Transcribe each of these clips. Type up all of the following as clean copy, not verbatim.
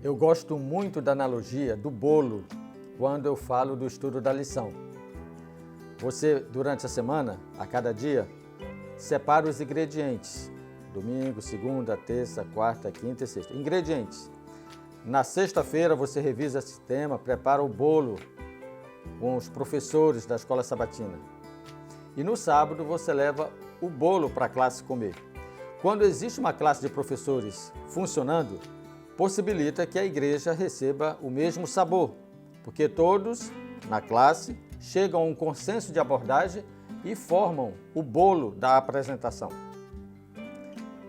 Eu gosto muito da analogia do bolo quando eu falo do estudo da lição. Você, durante a semana, a cada dia, separa os ingredientes. Domingo, segunda, terça, quarta, quinta e sexta. Ingredientes. Na sexta-feira você revisa esse tema, prepara o bolo com os professores da escola sabatina. E no sábado você leva o bolo para a classe comer. Quando existe uma classe de professores funcionando, possibilita que a igreja receba o mesmo sabor, porque todos na classe chegam a um consenso de abordagem e formam o bolo da apresentação.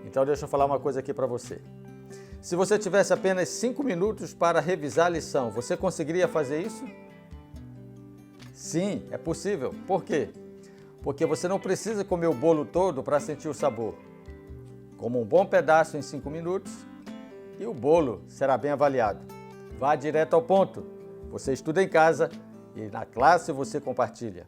Então deixa eu falar uma coisa aqui para você. Se você tivesse apenas 5 minutos para revisar a lição, você conseguiria fazer isso? Sim, é possível. Por quê? Porque você não precisa comer o bolo todo para sentir o sabor. Coma um bom pedaço em 5 minutos e o bolo será bem avaliado. Vá direto ao ponto. Você estuda em casa e na classe você compartilha.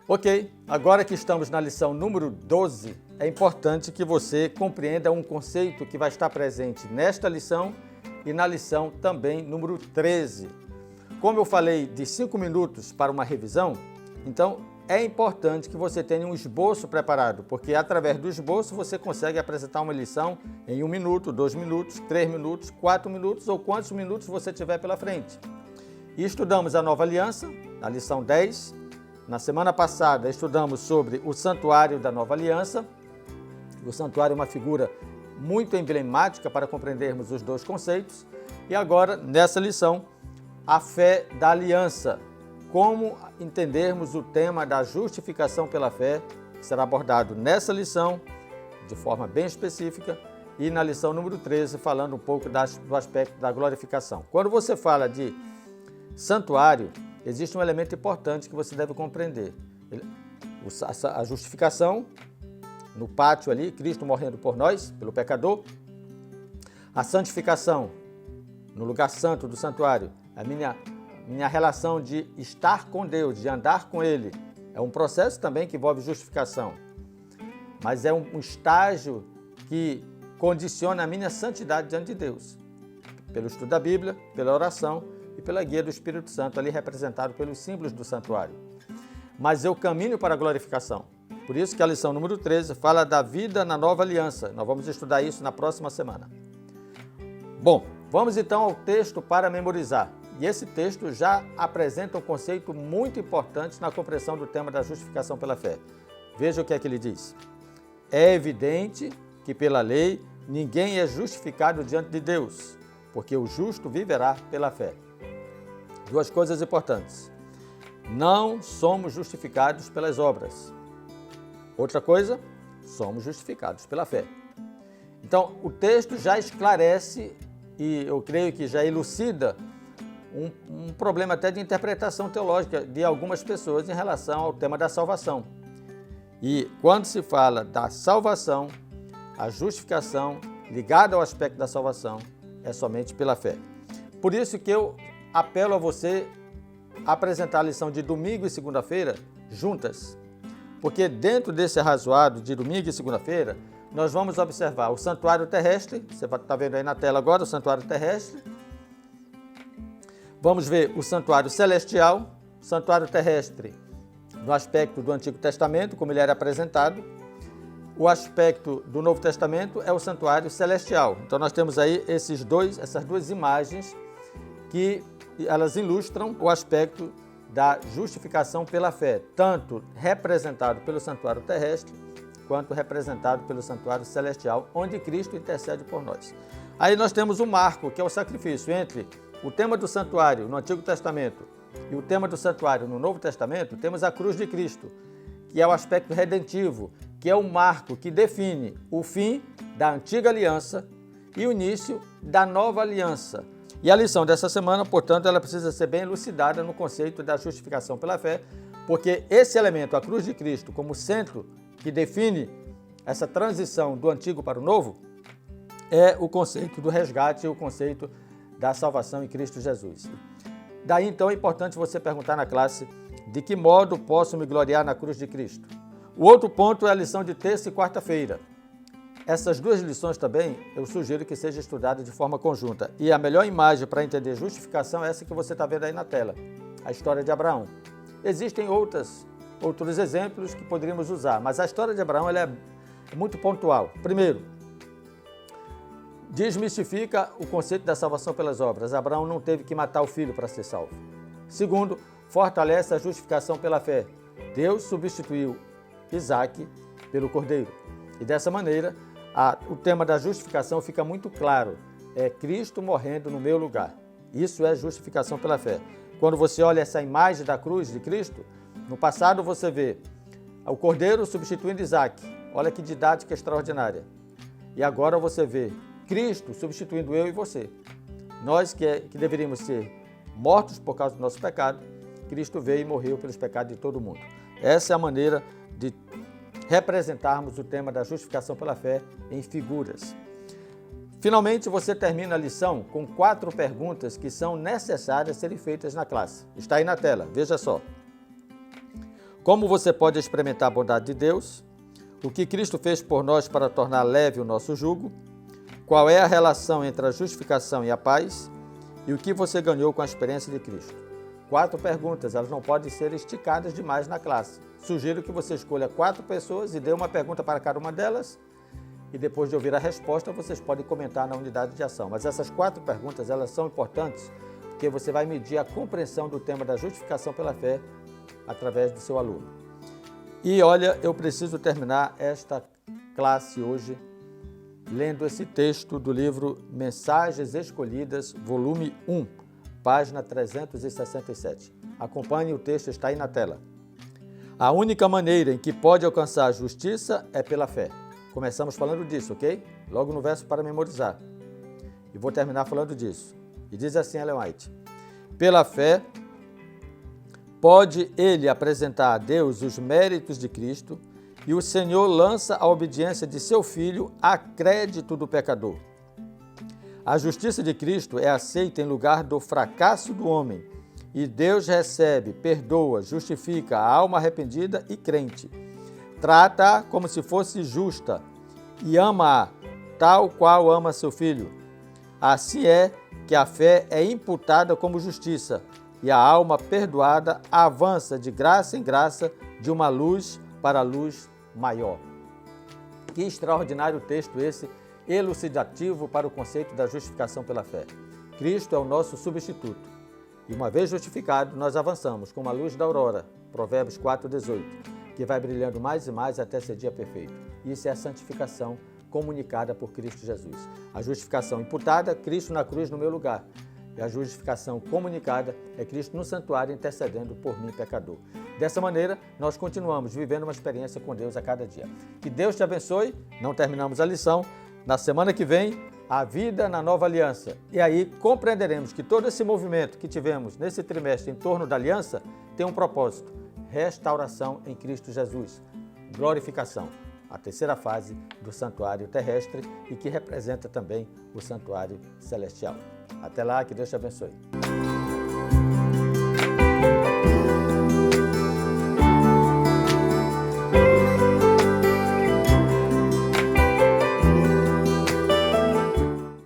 Ok, agora que estamos na lição número 12, é importante que você compreenda um conceito que vai estar presente nesta lição e na lição também número 13. Como eu falei de 5 minutos para uma revisão, então é importante que você tenha um esboço preparado, porque através do esboço você consegue apresentar uma lição em 1 minuto, 2 minutos, 3 minutos, 4 minutos ou quantos minutos você tiver pela frente. E estudamos a Nova Aliança, na lição 10. Na semana passada estudamos sobre o santuário da Nova Aliança. O santuário é uma figura muito emblemática para compreendermos os dois conceitos. E agora, nessa lição, a fé da aliança. Como entendermos o tema da justificação pela fé, que será abordado nessa lição, de forma bem específica, e na lição número 13, falando um pouco do aspecto da glorificação. Quando você fala de santuário, existe um elemento importante que você deve compreender. A justificação, no pátio ali, Cristo morrendo por nós, pelo pecador. A santificação, no lugar santo do santuário, a minha relação de estar com Deus, de andar com Ele. É um processo também que envolve justificação. Mas é um estágio que condiciona a minha santidade diante de Deus. Pelo estudo da Bíblia, pela oração e pela guia do Espírito Santo, ali representado pelos símbolos do santuário. Mas eu caminho para a glorificação. Por isso que a lição número 13 fala da vida na nova aliança. Nós vamos estudar isso na próxima semana. Bom, vamos então ao texto para memorizar. E esse texto já apresenta um conceito muito importante na compreensão do tema da justificação pela fé. Veja o que é que ele diz. É evidente que pela lei ninguém é justificado diante de Deus, porque o justo viverá pela fé. Duas coisas importantes. Não somos justificados pelas obras. Outra coisa, somos justificados pela fé. Então, o texto já esclarece e eu creio que já elucida um problema até de interpretação teológica de algumas pessoas em relação ao tema da salvação. E quando se fala da salvação, a justificação ligada ao aspecto da salvação é somente pela fé. Por isso que eu apelo a você a apresentar a lição de domingo e segunda-feira juntas, porque dentro desse arrazoado de domingo e segunda-feira, nós vamos observar o santuário terrestre, você está vendo aí na tela agora o santuário terrestre. Vamos ver o santuário celestial, santuário terrestre no aspecto do Antigo Testamento, como ele era apresentado. O aspecto do Novo Testamento é o santuário celestial. Então nós temos aí essas duas imagens que elas ilustram o aspecto da justificação pela fé, tanto representado pelo santuário terrestre, quanto representado pelo santuário celestial, onde Cristo intercede por nós. Aí nós temos o marco, que é o sacrifício entre o tema do santuário no Antigo Testamento e o tema do santuário no Novo Testamento. Temos a cruz de Cristo, que é o aspecto redentivo, que é o marco que define o fim da antiga aliança e o início da nova aliança. E a lição dessa semana, portanto, ela precisa ser bem elucidada no conceito da justificação pela fé, porque esse elemento, a cruz de Cristo, como centro que define essa transição do antigo para o novo, é o conceito do resgate e o conceito da salvação em Cristo Jesus. Daí, então, é importante você perguntar na classe: de que modo posso me gloriar na cruz de Cristo? O outro ponto é a lição de terça e quarta-feira. Essas duas lições também eu sugiro que seja estudada de forma conjunta. E a melhor imagem para entender justificação é essa que você está vendo aí na tela, a história de Abraão. Existem outros exemplos que poderíamos usar, mas a história de Abraão ela é muito pontual. Primeiro, desmistifica o conceito da salvação pelas obras. Abraão não teve que matar o filho para ser salvo. Segundo, fortalece a justificação pela fé. Deus substituiu Isaque pelo cordeiro. E dessa maneira, o tema da justificação fica muito claro. É Cristo morrendo no meu lugar. Isso é justificação pela fé. Quando você olha essa imagem da cruz de Cristo, no passado você vê o cordeiro substituindo Isaque. Olha que didática extraordinária. E agora você vê Cristo substituindo eu e você. Nós que deveríamos ser mortos por causa do nosso pecado, Cristo veio e morreu pelos pecados de todo mundo. Essa é a maneira de representarmos o tema da justificação pela fé em figuras. Finalmente, você termina a lição com 4 perguntas que são necessárias serem feitas na classe. Está aí na tela, veja só. Como você pode experimentar a bondade de Deus? O que Cristo fez por nós para tornar leve o nosso jugo? Qual é a relação entre a justificação e a paz? E o que você ganhou com a experiência de Cristo? 4 perguntas, elas não podem ser esticadas demais na classe. Sugiro que você escolha 4 pessoas e dê uma pergunta para cada uma delas. E depois de ouvir a resposta, vocês podem comentar na unidade de ação. Mas essas 4 perguntas, elas são importantes, porque você vai medir a compreensão do tema da justificação pela fé através do seu aluno. E olha, eu preciso terminar esta classe hoje lendo esse texto do livro Mensagens Escolhidas, volume 1, página 367. Acompanhe, o texto está aí na tela. A única maneira em que pode alcançar a justiça é pela fé. Começamos falando disso, ok? Logo no verso para memorizar. E vou terminar falando disso. E diz assim Ellen White: pela fé, pode ele apresentar a Deus os méritos de Cristo e o Senhor lança a obediência de seu Filho a crédito do pecador. A justiça de Cristo é aceita em lugar do fracasso do homem e Deus recebe, perdoa, justifica a alma arrependida e crente. Trata-a como se fosse justa e ama-a, tal qual ama seu Filho. Assim é que a fé é imputada como justiça e a alma perdoada avança de graça em graça, de uma luz para a luz maior. Que extraordinário texto esse, elucidativo para o conceito da justificação pela fé. Cristo é o nosso substituto. E uma vez justificado, nós avançamos como a luz da aurora, Provérbios 4:18, que vai brilhando mais e mais até ser dia perfeito. Isso é a santificação comunicada por Cristo Jesus. A justificação imputada, Cristo na cruz no meu lugar. E a justificação comunicada é Cristo no santuário intercedendo por mim, pecador. Dessa maneira, nós continuamos vivendo uma experiência com Deus a cada dia. Que Deus te abençoe. Não terminamos a lição. Na semana que vem, a vida na nova aliança. E aí compreenderemos que todo esse movimento que tivemos nesse trimestre em torno da aliança tem um propósito: restauração em Cristo Jesus, glorificação. A terceira fase do santuário terrestre e que representa também o santuário celestial. Até lá, que Deus te abençoe.